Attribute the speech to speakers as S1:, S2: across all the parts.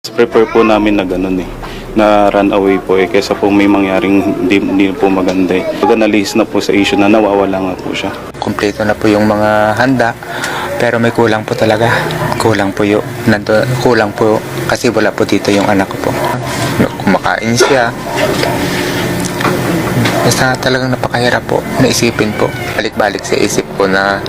S1: Prefer po namin na ganun na run away po kaysa po may mangyaring hindi po maganda Pag nalihis na po sa issue na nawawala nga po siya.
S2: Kumpleto na po yung mga handa, pero may kulang po talaga. Kulang po kasi wala po dito yung anak ko po. Kumakain siya. Basta talagang napakahirap po, naisipin po. Balik-balik sa isip ko na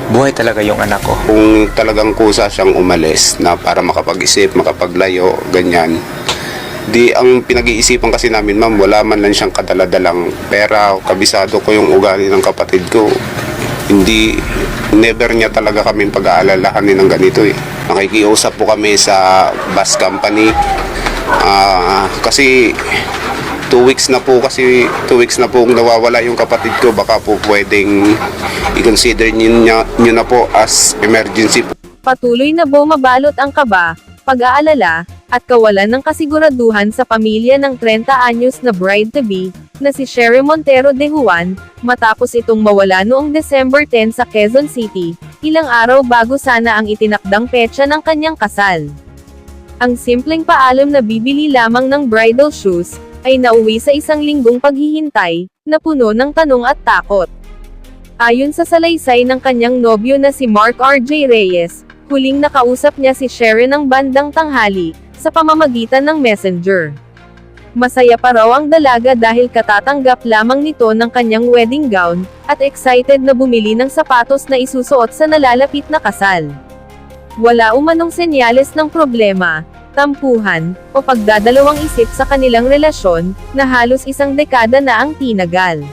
S2: buhay talaga yung anak ko.
S3: Kung talagang kusa siyang umalis na para makapag-isip, makapaglayo, ganyan. Di ang pinag-iisipan kasi namin, ma'am, wala man lang siyang kadaladalang pera. Kabisado ko yung ugali ng kapatid ko. Never niya talaga kaming pag-aalalahanin ng ganito Nakikiusap po kami sa bus company. Kasi 2 weeks na po nawawala yung kapatid ko. Baka po pwedeng i-consider nyo na po as emergency po.
S4: Patuloy na bumabalot ang kaba, pag-aalala, at kawalan ng kasiguraduhan sa pamilya ng 30 anyos na bride-to-be, na si Sherry Montero de Juan, matapos itong mawala noong December 10 sa Quezon City, ilang araw bago sana ang itinakdang petsa ng kanyang kasal. Ang simpleng paalam na bibili lamang ng bridal shoes, ay nauwi sa isang linggong paghihintay, na puno ng tanong at takot. Ayon sa salaysay ng kanyang nobyo na si Mark R.J. Reyes, huling nakausap niya si Sherry ng bandang tanghali, sa pamamagitan ng messenger. Masaya pa raw ang dalaga dahil katatanggap lamang nito ng kanyang wedding gown, at excited na bumili ng sapatos na isusuot sa nalalapit na kasal. Wala umanong senyales ng problema, tampuhan, o pagdadalawang isip sa kanilang relasyon, na halos isang dekada na ang tinagal.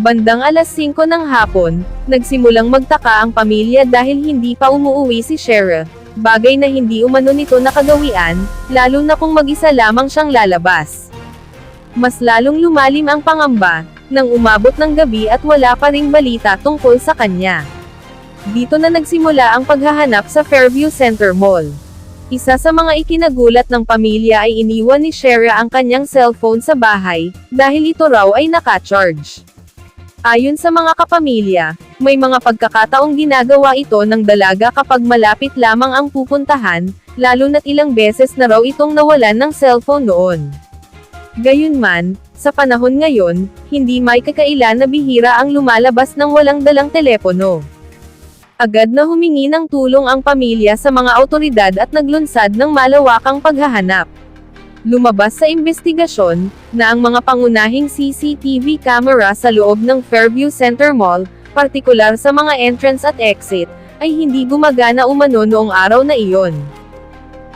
S4: Bandang alas 5 ng hapon, nagsimulang magtaka ang pamilya dahil hindi pa umuuwi si Sherry, bagay na hindi umano nito nakagawian, lalo na kung mag-isa lamang siyang lalabas. Mas lalong lumalim ang pangamba, nang umabot ng gabi at wala pa ring balita tungkol sa kanya. Dito na nagsimula ang paghahanap sa Fairview Center Mall. Isa sa mga ikinagulat ng pamilya ay iniwan ni Sherry ang kanyang cellphone sa bahay, dahil ito raw ay naka-charge. Ayon sa mga kapamilya, may mga pagkakataong ginagawa ito ng dalaga kapag malapit lamang ang pupuntahan, lalo na't ilang beses na raw itong nawalan ng cellphone noon. Gayunman, sa panahon ngayon, hindi may kakaila na bihira ang lumalabas ng walang dalang telepono. Agad na humingi ng tulong ang pamilya sa mga awtoridad at naglunsad ng malawakang paghahanap. Lumabas sa investigasyon, na ang mga pangunahing CCTV camera sa loob ng Fairview Center Mall, partikular sa mga entrance at exit, ay hindi gumagana umano noong araw na iyon.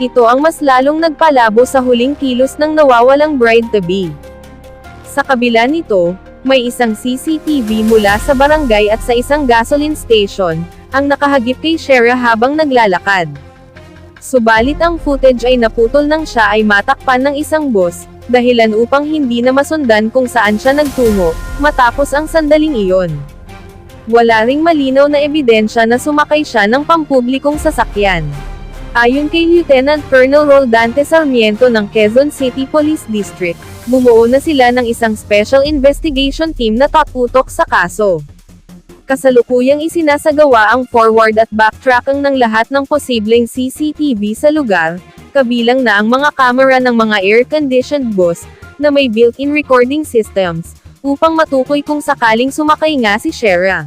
S4: Ito ang mas lalong nagpalabo sa huling kilos ng nawawalang bride-to-be. Sa kabila nito, may isang CCTV mula sa barangay at sa isang gasoline station, ang nakahagip kay Sherry habang naglalakad. Subalit ang footage ay naputol nang siya ay matakpan ng isang bus, dahilan upang hindi na masundan kung saan siya nagtungo, matapos ang sandaling iyon. Wala ring malinaw na ebidensya na sumakay siya ng pampublikong sasakyan. Ayon kay Lieutenant Colonel Roldante Sarmiento ng Quezon City Police District, bumuo na sila ng isang special investigation team na tatutok sa kaso. Kasalukuyang isinasagawa ang forward at backtracking ng lahat ng posibleng CCTV sa lugar, kabilang na ang mga kamera ng mga air-conditioned bus, na may built-in recording systems, upang matukoy kung sakaling sumakay nga si Sherry.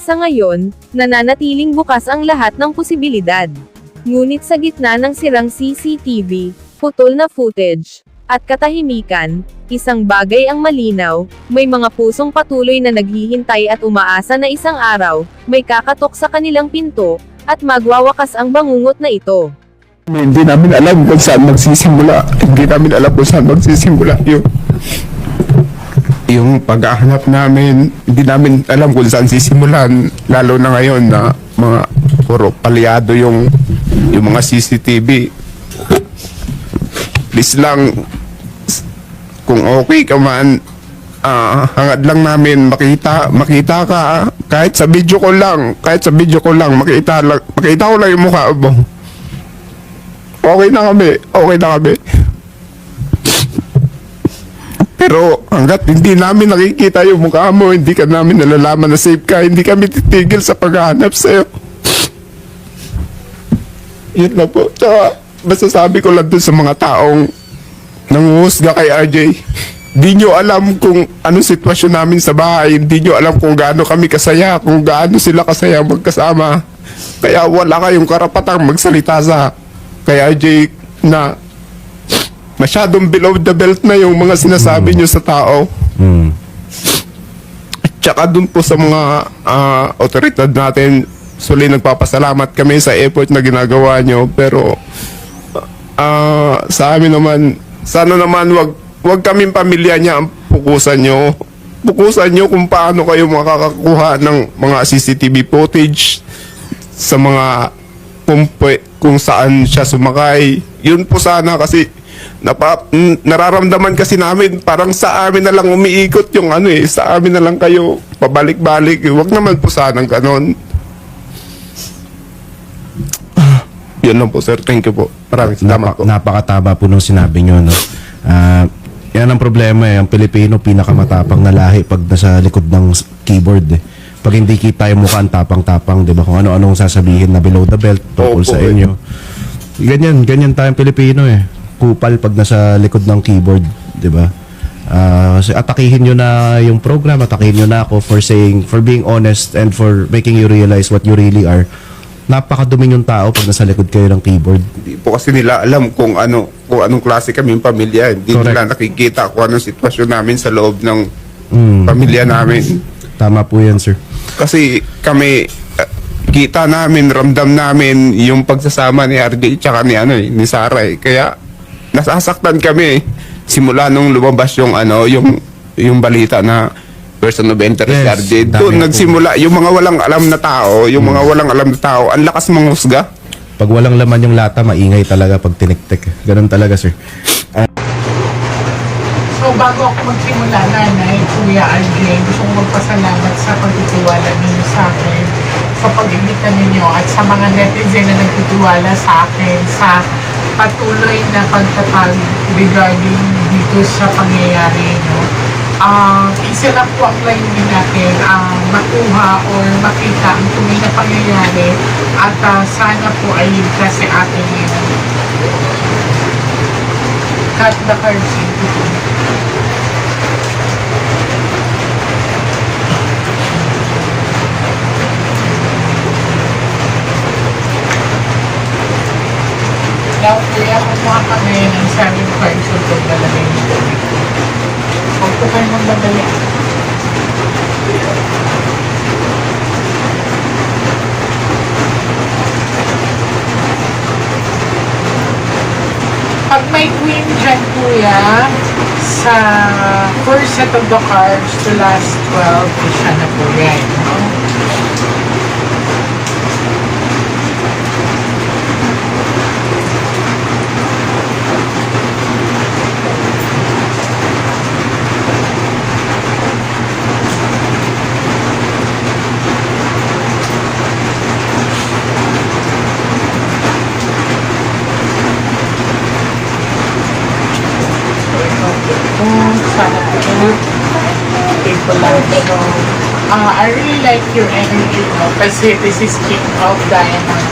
S4: Sa ngayon, nananatiling bukas ang lahat ng posibilidad. Ngunit sa gitna ng sirang CCTV, putol na footage, at katahimikan, isang bagay ang malinaw, may mga pusong patuloy na naghihintay at umaasa na isang araw, may kakatok sa kanilang pinto, at magwawakas ang bangungot na ito.
S5: Hindi namin alam kung saan magsisimula. Hindi namin alam kung saan magsisimula yung paghahanap namin. Hindi namin alam kung saan sisimulan. Lalo na ngayon na mga puro palyado yung mga CCTV. Please lang, kung okay ka man, hangad lang namin makita ka, kahit sa video ko lang, makita ko lang yung mukha mo. Okay na kami. Pero hanggat hindi namin nakikita yung mukha mo, hindi ka namin nalalaman na safe ka, hindi kami titigil sa paghahanap sa'yo. Yun lang po. Tsaka, masasabi ko lang dun sa mga taong nanguhusga kay RJ. Di nyo alam kung anong sitwasyon namin sa bahay. Di nyo alam kung gaano kami kasaya, kung gaano sila kasaya magkasama. Kaya wala kayong karapatang magsalita sa kay RJ na masyadong below the belt na yung mga sinasabi nyo sa tao. At saka dun po sa mga otoridad natin, suli nagpapasalamat kami sa effort na ginagawa nyo. Pero sa amin naman, sana naman wag kaming pamilya niya ang pukusan nyo. Pukusan nyo kung paano kayo makakakuha ng mga CCTV footage sa mga kung saan siya sumakay. Yun po sana kasi nararamdaman kasi namin parang sa amin na lang umiikot yung sa amin na lang kayo pabalik-balik. Wag naman po sanang ganon. Yun lang po, sir. Thank you po. Maraming salamat po.
S6: Napakataba po nung sinabi nyo, no? Yan ang problema Ang Pilipino, pinakamatapang na lahi pag nasa likod ng keyboard Pag hindi kita yung mukha, ang tapang-tapang, di ba? Kung ano-anong sasabihin na below the belt tungkol sa inyo. Ganyan tayong Pilipino Kupal pag nasa likod ng keyboard, di ba? Atakihin nyo na yung program, atakihin nyo na ako for being honest and for making you realize what you really are. Napakadumi yung tao pag nasa likod kayo ng keyboard.
S5: Hindi po kasi nila alam kung anong klase kami yung pamilya. Hindi
S6: Correct.
S5: nila nakikita kung anong sitwasyon namin sa loob ng pamilya namin.
S6: Tama po yan, sir.
S5: Kasi kami, kita namin, ramdam namin yung pagsasama ni RJ tsaka ni Sarah Kaya nasasaktan kami simula nung lumabas yung balita na person of interest
S6: Yes,
S5: RJ.
S6: dami
S5: Doon
S6: na po.
S5: nagsimula yung mga walang alam na tao, ang lakas manghusga.
S6: Pag walang laman yung lata, maingay talaga pag tiniktik. Ganun talaga, sir.
S7: So bago ako magsimula, Nanay, Kuya RJ, gusto kong magpasalamat sa pagtitiwala ninyo sa akin, sa pag-imbita ninyo at sa mga netizen na nagtitiwala sa akin sa patuloy na pagtatag regarding dito sa pangyayari. Isa lang po ang layunin natin, makuha o makita ang tunay na pangyayari at sana po ay ligtas si ating cut the cards into two. Now, kuya, kumuha kami ng 7 cards o ito lalagay nito. Huwag po kayo magmadali. Pag may queen dyan, kuya, sa first set of the cards to last 12, siya na po yan. No? Sana po yun. Okay po lang. So, I really like your energy, no? Kasi this is King of Diamond.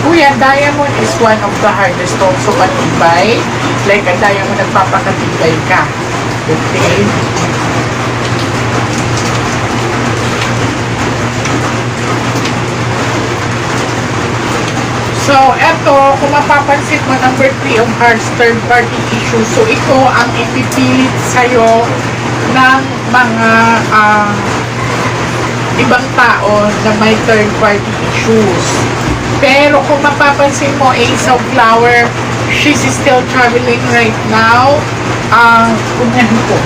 S7: Kuya, diamond is one of the hardest also matibay. Like a diamond, nagpapakatibay ka. Okay? So, eto, kung mapapansin mo, number 3 of hearts, third party issue. So, ito ang ipipilit sa'yo ng mga ibang tao na may third party issues. Pero kung mapapansin mo, Ace of Flower, she's still traveling right now. Kunyan ko,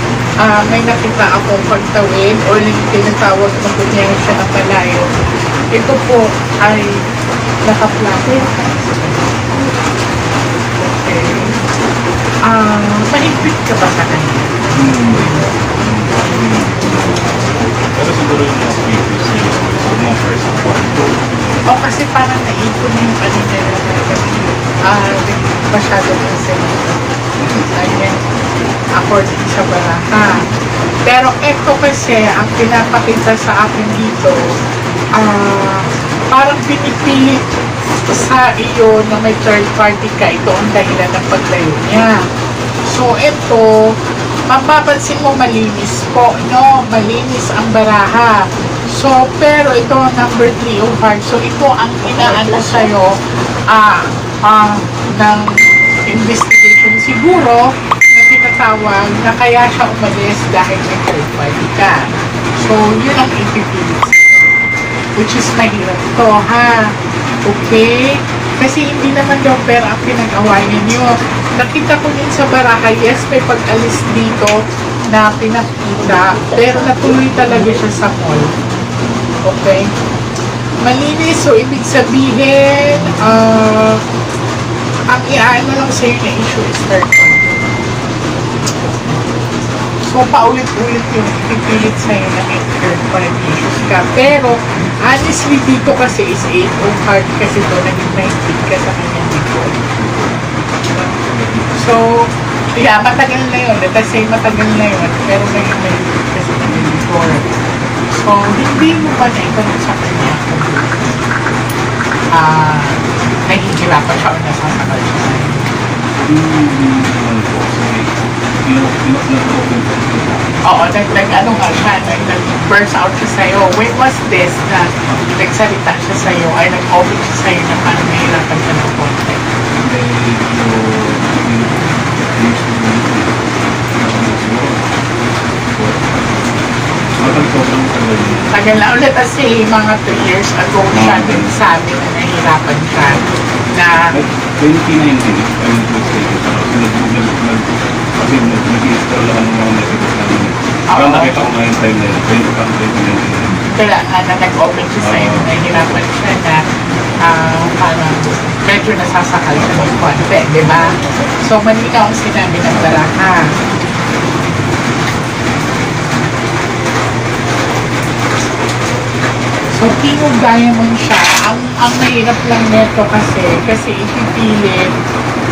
S7: may nakita ako pagtawid o tinatawag na kunyan siya ng malayo. Ito po ay naka-flatten. Okay. Mahigpit ka ba sa kanya?
S1: Pero siguro yung mga previous years, so mga first one.
S7: O kasi parang naipon yung kanina masyado ng senito. Ayan. According sa baraha. Pero ito kasi, ang pinapakita sa akin dito, parang pinipilit sa iyo na may third party ka, ito ang dahilan ng paglayo niya. So, ito, mapapansin mo malinis po, no? Malinis ang baraha. So, pero ito ang number 3 of hearts. So, ito ang inaano sa'yo ng investigation siguro na tinatawag na kaya siya umalis dahil may third party ka. So, yun ang ipipilit sa'yo. Which is mahirap to, ha? Okay? Kasi hindi naman daw pera ang pinag-awayan nyo. Nakita ko din sa baraha, yes, may pag-alis dito na pinakita, pero natuloy talaga siya sa mall. Okay? Malinis, so ibig sabihin, ang iaano lang sa'yo na issue is third party. So, paulit-ulit yung ipipilit sa'yo na may third party issues ka. Pero, honestly, dito kasi is 8 of heart kasi ito naging 19 ka sa kanya dito. So, yeah, matagal na yun. Kasi matagal na yun. Pero naging 19 kasi kanya before. So, hindi mo pa naitanong sa kanya nahihirapan siya o nasasakal siya. Oo, nag-ano nga siya, nag-burst out siya sa'yo. When was this na nagsalita siya sa'yo, ay nag-open siya sa'yo na parang nahihirapan siya ng konti? Tagal na ulit kasi mga 2 years ago siya din sabi na nahihirapan siya na
S1: 2019, kasi nag-install ako ng mga messages namin. Parang nakita ko nga yung time na yun, 2019.
S7: kaya nga na nag-open siya sa'yo na nahihirapan siya na parang medyo nasasakal siya ng konti, di ba? So, malinaw ang sinabi ng baraha. So, King of Diamond siya. Ang mahirap lang neto kasi ipipilit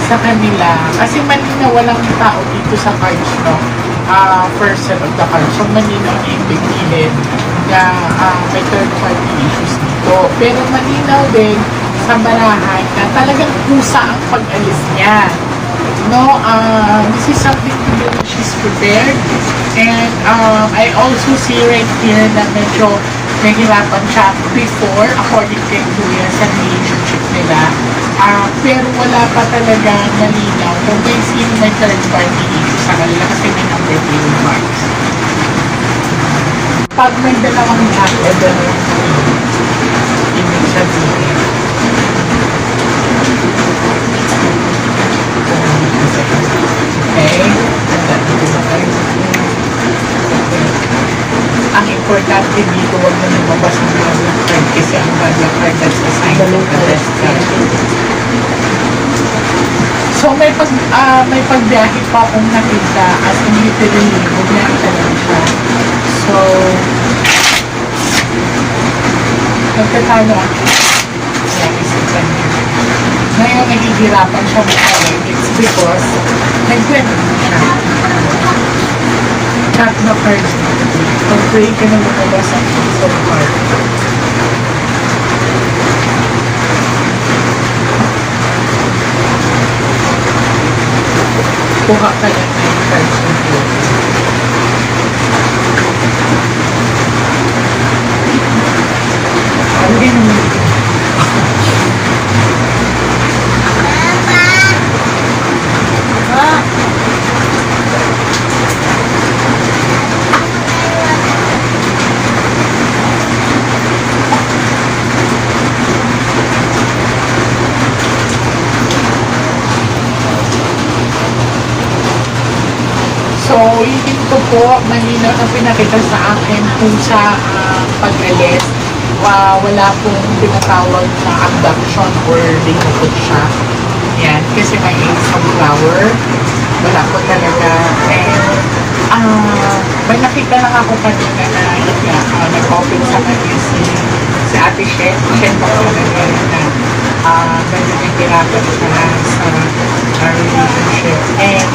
S7: sa kanila. Kasi malinaw walang tao dito sa cards, no? First set of the cards. So, malinaw na ipipilit na may third party issues dito. Pero malinaw din sa barahan na talagang kusa ang pag-alis niya. No, this is something to do when she's prepared. And I also see right here na medyo nahirapan siya before, according kay Kuya, sa relationship nila. Pero wala pa talaga malinaw kung may sino may third party issue sa kanila kasi may number 3 marks. Pag may dalawang jack, ibig sabihin. Okay? Ang importante dito, huwag na lumabas ng bad luck card kasi ang bad luck card that's the sign of the test card. So may pagbiyahe pa akong nakita as in literally, bumiyaki talaga siya. So, nagtatalo ako. Ngayon nahihirapan siya mag-away. It's because nag-win siya. Cut the cards. Pag-pray ka na lumabas ang piece of heart. Kuha ka lang na yung cards nito. Again, so, ito po, malinaw na pinakita sa akin kung sa pag-alis, wala pong tinatawag na abduction or dinukot siya. Yan, kasi may ace of flower. Wala po talaga. And, may nakita lang ako kanina na nag-open sa kanya si Ate Shen. Shen po talaga na medyo nagkirapan siya sa relationship. And,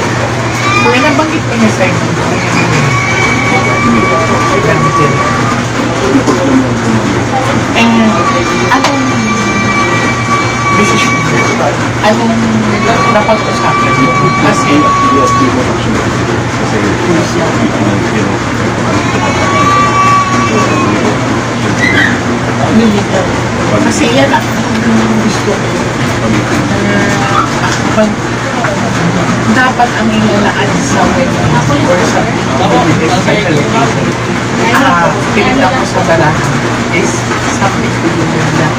S7: kung nabanggit ko niya sa'yo, and decision. Anong napag-usapan mo? Kasi, militar. Kasi yan ang gusto ko. Pag dapat ang ilalaan sa wedding or sa pinita ko sa dalahan is something to do with that.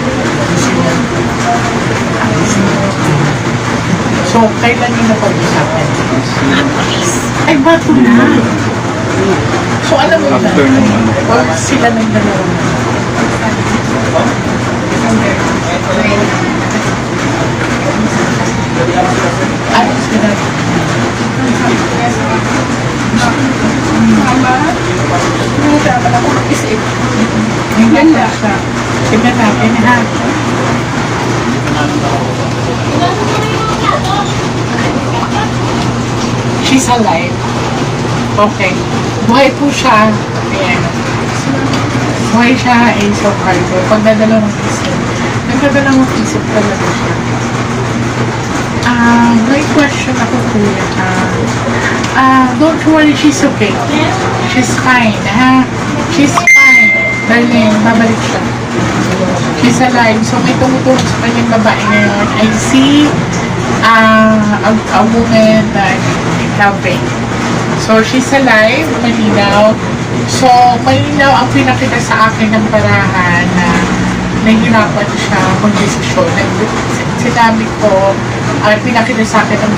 S7: So, kailan yung napag-usapan? Ay, bago na. So, alam mo na, or sila ng dalawa na. Ano sila? Dapat ako mag-isip. Tingnan na siya. Tingnan natin, ha? She's alive. Okay. Buhay po siya. Ayan. Buhay siya ay survivor. Pagdadalawang isip. Nagdadalawang isip talaga siya. May question ako kuya. Don't worry, she's okay. She's fine, ha? She's fine. Darling, babalik siya. She's alive. So may tumutulong sa kanyang babae ngayon. I see a woman that is loving. So she's alive, malinaw. So malinaw ang pinakita sa akin ng parahan na nahihirapan siya mag-desisyon. Sinabi ko, pinakita sa akin ng